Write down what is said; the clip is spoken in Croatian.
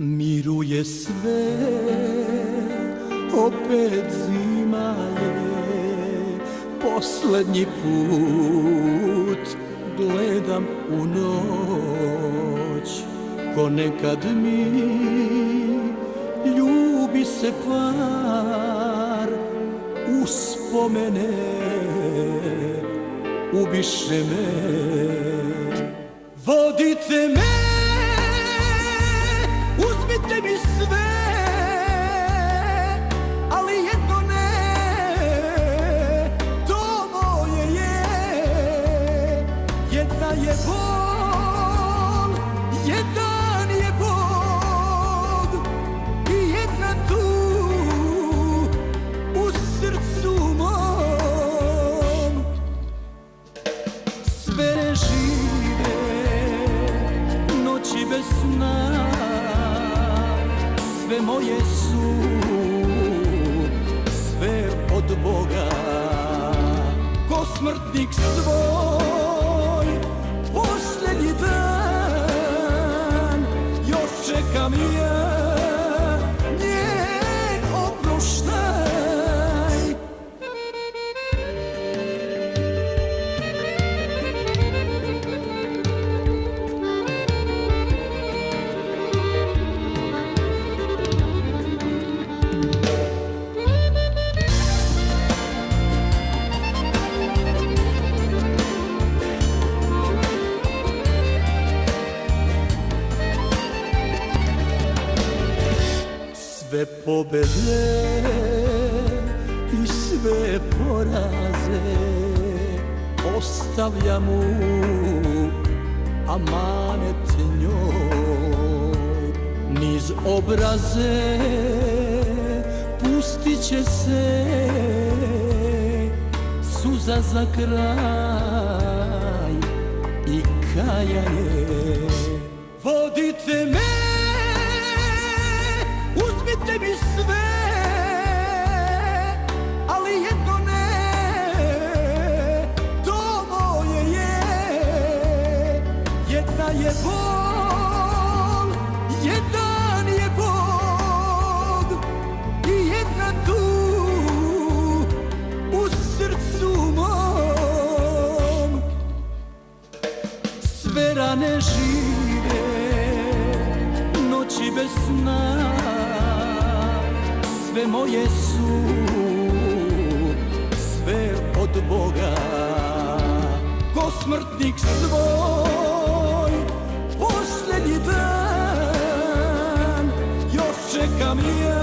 Miruje sve, opet zima je, posljednji put gledam u noć. Ko nekad mi ljubi se par, uspomene ubiše me. Vodite me, uzmite mi sve, ali jedno ne, to moje je. Jedna je bol, jedan je Bog i jedna tu u srcu mom. Sve žive noći bez sna, sve moje su, sve od Boga. Ko smrtnik svoj, posljednji dan, još čekam ja njen oproštaj. Sve pobjede i sve poraze ostavljam mu amanet njoj. Niz obraze pustit će se, suza za kraj i kajanje. Vodite me, uzmite mi sve, ali jedno ne, to moje je. Jedna je bol, jedan je Bog i jedna tu u srcu mom. Sve rane žive noći bez sna, sve moje su, sve od Boga. Ko smrtnik svoj, posljednji dan, još čekam ja